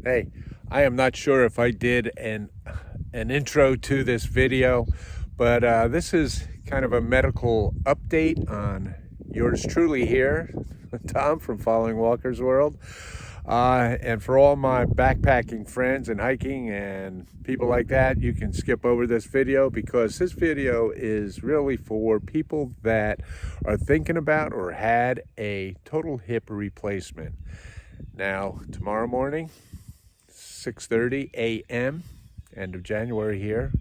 Hey, I am not sure if I did an intro to this video, but this is kind of a medical update on yours truly here, Tom from Following Walker's World. And for all my backpacking friends and hiking and people like that, you can skip over this video because this video is really for people that are thinking about or had a total hip replacement. Now, tomorrow morning, 6:30 a.m., end of January here,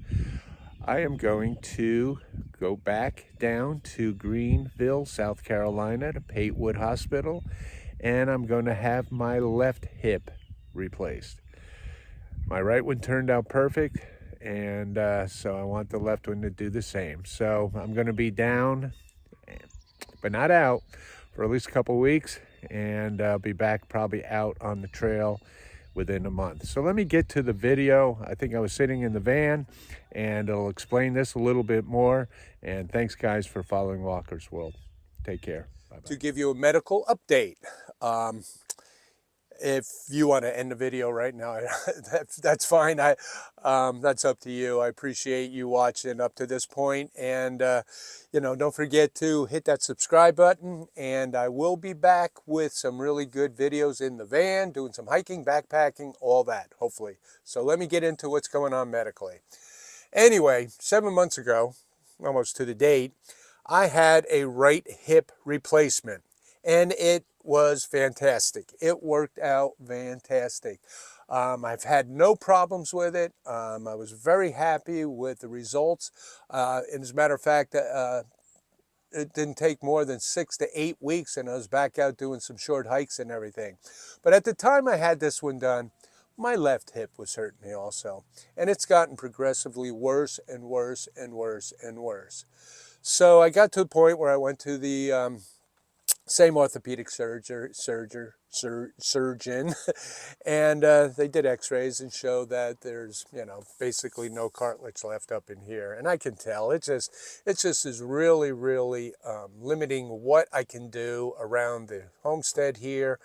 I am going to go back down to Greenville, South Carolina to Patewood Hospital, and I'm going to have my left hip replaced. My right one turned out perfect, and so I want the left one to do the same. So I'm going to be down, but not out, for at least a couple weeks, and I'll be back probably out on the trail within a month. So let me get to the video. I think I was sitting in the van, and it'll explain this a little bit more. And thanks, guys, for following Walker's World. Take care. Bye-bye. To give you a medical update. If you want to end the video right now, that's fine. That's up to you. I appreciate you watching up to this point, and don't forget to hit that subscribe button. And I will be back with some really good videos in the van, doing some hiking, backpacking, all that, hopefully. So let me get into what's going on medically. Anyway, 7 months ago, almost to the date, I had a right hip replacement, and it was fantastic. It worked out fantastic. I've had no problems with it. I was very happy with the results. And as a matter of fact, it didn't take more than 6 to 8 weeks, and I was back out doing some short hikes and everything. But at the time I had this one done, my left hip was hurting me also. And it's gotten progressively worse and worse and worse and worse. So I got to the point where I went to the same orthopedic surgeon, and they did x-rays and showed that there's, basically no cartilage left up in here. And I can tell it just is really, really limiting what I can do around the homestead here,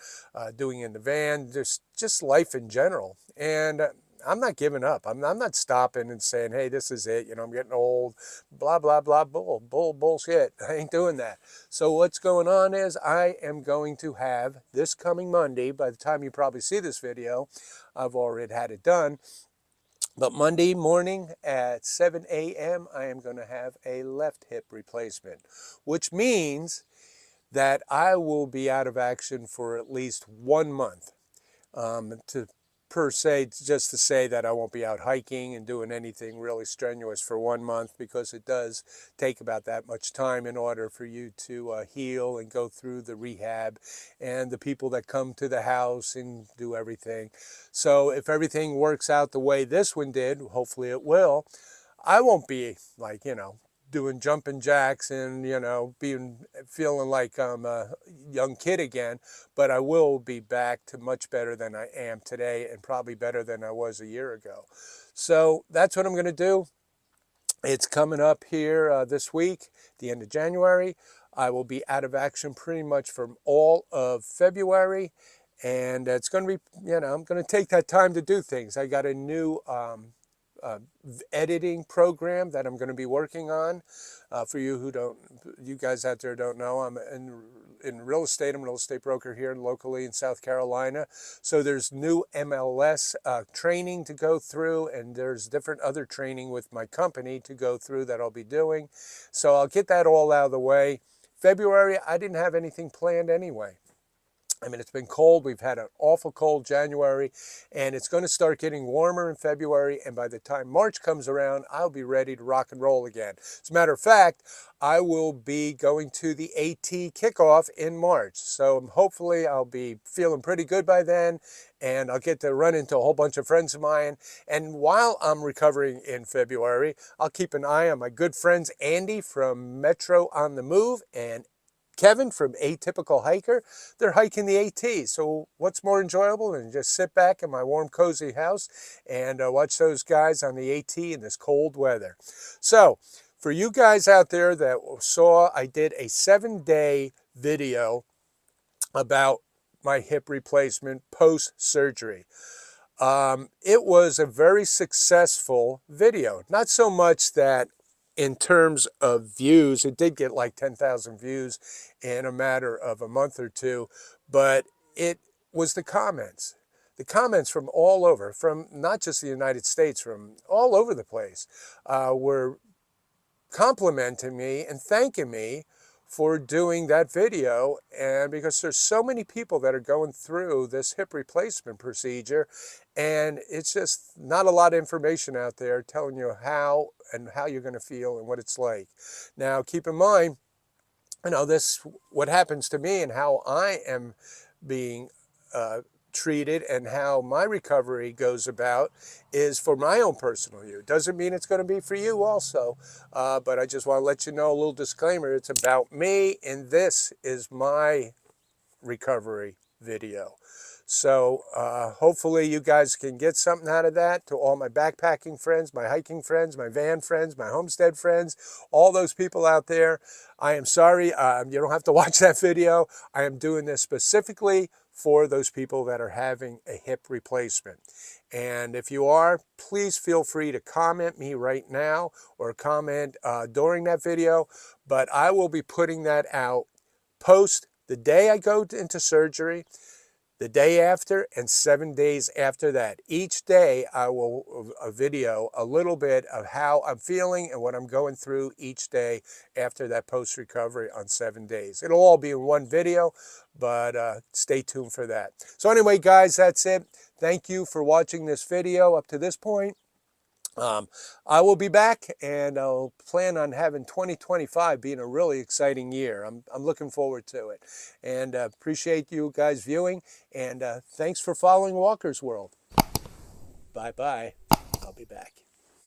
doing in the van, just life in general. And I'm not giving up. I'm not stopping and saying, hey, this is it. I'm getting old, blah, blah, blah, bullshit. I ain't doing that. So what's going on is I am going to have this coming Monday, by the time you probably see this video, I've already had it done. But Monday morning at 7 a.m., I am going to have a left hip replacement, which means that I will be out of action for at least 1 month. Just to say that I won't be out hiking and doing anything really strenuous for 1 month, because it does take about that much time in order for you to heal and go through the rehab and the people that come to the house and do everything. So if everything works out the way this one did, hopefully it will, I won't be like, doing jumping jacks and, feeling like I'm a young kid again, but I will be back to much better than I am today, and probably better than I was a year ago. So that's what I'm going to do. It's coming up here this week, the end of January. I will be out of action pretty much from all of February, and it's going to be, I'm going to take that time to do things. I got a new editing program that I'm going to be working on. For you guys out there don't know, I'm in real estate. I'm a real estate broker here locally in South Carolina. So there's new MLS training to go through, and there's different other training with my company to go through that I'll be doing. So I'll get that all out of the way. February, I didn't have anything planned anyway. I mean, it's been cold. We've had an awful cold January, and it's going to start getting warmer in February. And by the time March comes around, I'll be ready to rock and roll again. As a matter of fact, I will be going to the AT kickoff in March. So hopefully I'll be feeling pretty good by then, and I'll get to run into a whole bunch of friends of mine. And while I'm recovering in February, I'll keep an eye on my good friends Andy from Metro on the Move and Kevin from Atypical Hiker. They're hiking the AT. So what's more enjoyable than just sit back in my warm, cozy house and watch those guys on the AT in this cold weather. So for you guys out there that saw, I did a 7-day video about my hip replacement post-surgery. It was a very successful video. Not so much that in terms of views, it did get like 10,000 views in a matter of a month or two, but it was the comments. The comments from all over, from not just the United States, from all over the place, were complimenting me and thanking me for doing that video. And because there's so many people that are going through this hip replacement procedure, and it's just not a lot of information out there telling you how and how you're going to feel and what it's like. Now, keep in mind, this, what happens to me and how I am being treated and how my recovery goes about is for my own personal use. Doesn't mean it's going to be for you also, but I just want to let you know, a little disclaimer, it's about me, and this is my recovery video. So hopefully you guys can get something out of that. To all my backpacking friends, my hiking friends, my van friends, my homestead friends, all those people out there, I am sorry. You don't have to watch that video. I am doing this specifically for those people that are having a hip replacement. And if you are, please feel free to comment me right now or comment during that video. But I will be putting that out post the day I go into surgery, the day after, and 7 days after that. Each day I will video a little bit of how I'm feeling and what I'm going through each day after that post-recovery on 7 days. It'll all be in one video, but stay tuned for that. So anyway, guys, that's it. Thank you for watching this video up to this point. I will be back, and I'll plan on having 2025 being a really exciting year. I'm looking forward to it, and appreciate you guys viewing, and thanks for following Walker's World. Bye-bye. I'll be back.